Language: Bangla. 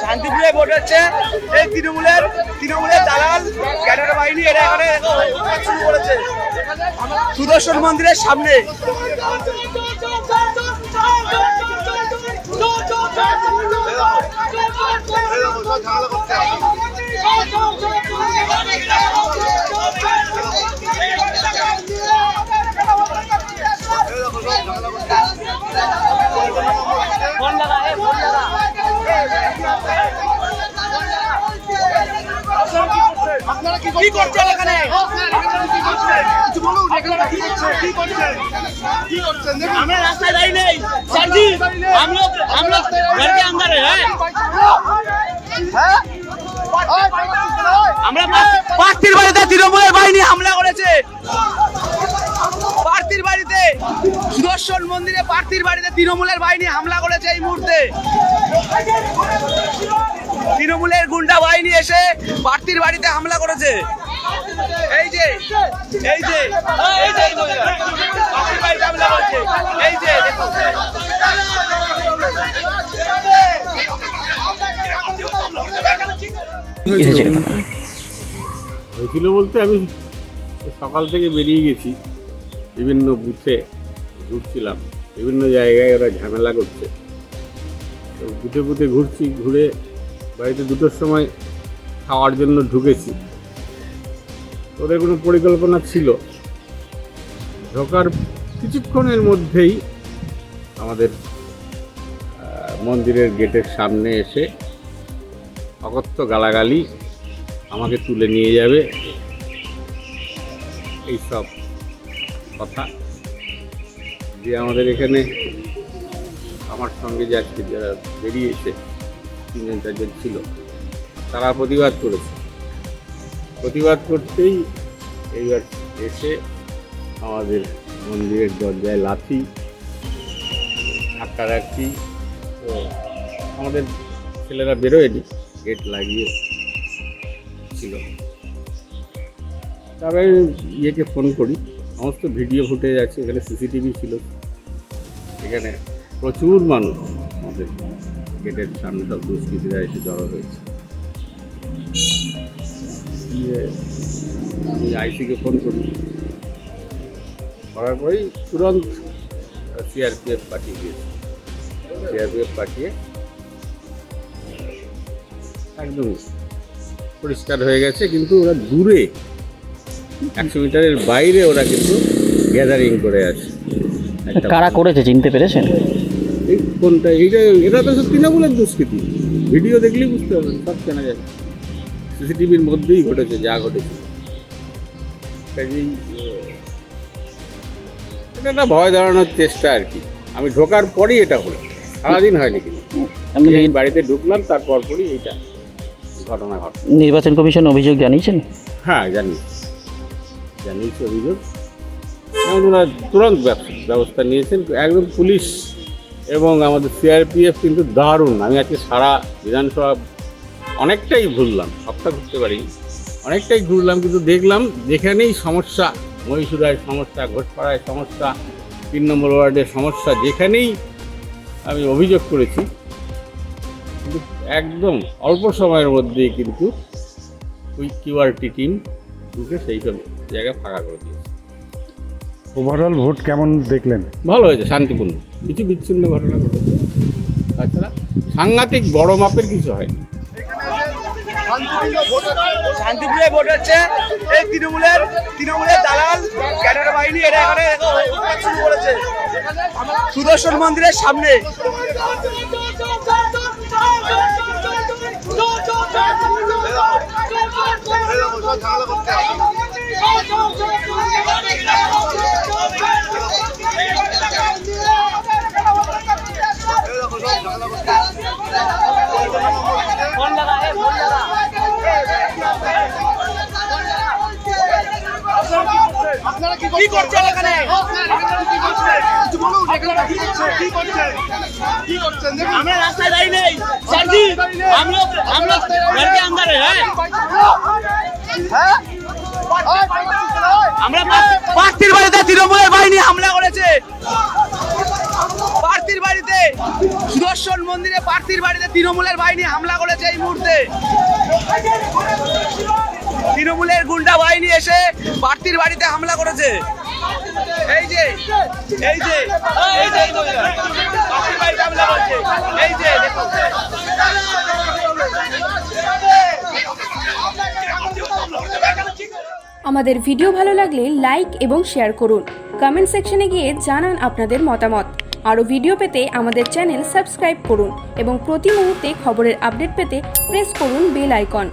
শান্তিপুরে ভোট হচ্ছে। এই তৃণমূলের দালাল ক্যাডার বাহিনী এরা এখানে শুরু করেছে সুদর্শন মন্দিরের সামনে। কি করছেন এখানে? আমরা রাস্তায় দাঁড়িয়ে নেই, আমরা প্রার্থীর বাড়িতে তৃণমূলের বাহিনী হামলা করেছে। প্রার্থীর বাড়িতে সুদর্শন মন্দিরে প্রার্থীর বাড়িতে তৃণমূলের বাহিনী হামলা করেছে। এই মুহূর্তে তৃণমূলের গুন্ডা বাহিনী এসে প্রার্থীর বাড়িতে হামলা করেছে। এই যে প্রার্থীর বাড়িতে হামলা করেছে। এই যে হয়েছিল বলতে আমি সকাল থেকে বেরিয়ে গেছি, বিভিন্ন বুথে ঘুরছিলাম, বিভিন্ন জায়গায় ওরা ঝামেলা করছে। তো বুথে বুথে ঘুরছি, ঘুরে বাড়িতে 2টোর সময় খাওয়ার জন্য ঢুকেছি। ওদের কোনো পরিকল্পনা ছিল, ঢোকার কিছুক্ষণের মধ্যেই আমাদের মন্দিরের গেটের সামনে এসে অকথ্য গালাগালি, আমাকে তুলে নিয়ে যাবে, এইসব কথা দিয়ে আমাদের এখানে আমার সঙ্গে যাচ্ছে যারা বেরিয়েছে 3-4 ছিল, তারা প্রতিবাদ করেছে। প্রতিবাদ করতেই এইবার এসে আমাদের মন্দিরের দরজায় লাথি, ধাক্কাধাক্কি। তো আমাদের ছেলেরা বেরোয়নি, গেট লাগিয়ে ছিল। তারপরে ইয়েকে ফোন করি, সমস্ত ভিডিও ফুটেজ আছে, এখানে সিসিটিভি ছিল। এখানে প্রচুর মানুষ আমাদের গেটের সামনে সব দুষ্কৃতীরা এসে জড়ো হয়েছে। আমি আইসিকে ফোন করি, করার পরেই তুরন্ত সিআরপিএফ পাঠিয়ে দিয়েছে। সিআরপিএফ পাঠিয়ে একদম পরিষ্কার হয়ে গেছে। কিন্তু ওরা দূরে 100 মিটারের বাইরে ওরা কিন্তু গ্যাদারিং করে আছে। কারা করেছে চিনতে পেরেছেন? এই কোনটা? এটা তো তৃণমূলের দুষ্কৃতি। ভিডিও দেখলেই বুঝতে পারবেন, সব চেনা যাবে। সিসিটিভির মধ্যেই ঘটেছে যা ঘটেছে। কাজেই এটা একটা ভয় দাঁড়ানোর চেষ্টা আর কি। আমি ঢোকার পরই এটা হলো, সারাদিন হয়নি। কিন্তু আমি বাড়িতে ঢুকলাম, তারপর পরই এইটা ঘটনা ঘটে। নির্বাচন কমিশন অভিযোগ জানিয়েছেন? হ্যাঁ, জানিয়েছি অভিযোগ। যেমন ওরা তুরন্ত ব্যবস্থা নিয়েছেন একদম। পুলিশ এবং আমাদের সিআরপিএফ কিন্তু দারুণ। আমি আজকে সারা বিধানসভা অনেকটাই ঘুরলাম, সবটা ঘুরতে পারিনি, অনেকটাই ঘুরলাম, কিন্তু দেখলাম যেখানেই সমস্যা, মহীশূরায় সমস্যা, ঘোষপাড়ায় সমস্যা, 3 নম্বর ওয়ার্ডের সমস্যা, যেখানেই আমি অভিযোগ করেছি, কিন্তু একদম অল্প সময়ের মধ্যেই কিন্তু ওই কিউআরটি টিম ঢুকে সেই সব জায়গা ফাঁকা করে দিয়েছে। ওভারঅল ভোট কেমন দেখলেন? ভালো হয়েছে, শান্তিপূর্ণ, কিছু বিচ্ছিন্ন ঘটনা ঘটেছে, তাছাড়া সাংঘাতিক বড় মাপের কিছু হয়নি। শান্তিপুরে ভোট হচ্ছে। এই তৃণমূলের দালাল ক্যাডার বাহিনী এরা এখানে শুরু করেছে সুদর্শন মন্দিরের সামনে। কি করছেন এখানে? আমরা রাস্তায় দাঁড়িয়ে নেই স্যারজি, আমরা घर के अंदर है। আমরা প্রার্থীর বাড়িতে তৃণমূলের বাহিনী হামলা করেছে। প্রার্থীর বাড়িতে সুদর্শন মন্দিরে প্রার্থীর বাড়িতে তৃণমূলের বাহিনী হামলা করেছে এই মুহূর্তে। তৃণমূলের গুন্ডা বাহিনী এসে প্রার্থীর বাড়িতে হামলা করেছে। এই যে এই যে এই যে প্রার্থীর বাড়িতে হামলা করেছে। এই যে দেখুন। আমাদের ভিডিও ভালো লাগলে লাইক এবং শেয়ার করুন। কমেন্ট সেকশনে গিয়ে জানান আপনাদের মতামত। আরও ভিডিও পেতে আমাদের চ্যানেল সাবস্ক্রাইব করুন এবং প্রতি মুহূর্তে খবরের আপডেট পেতে প্রেস করুন বেল আইকন।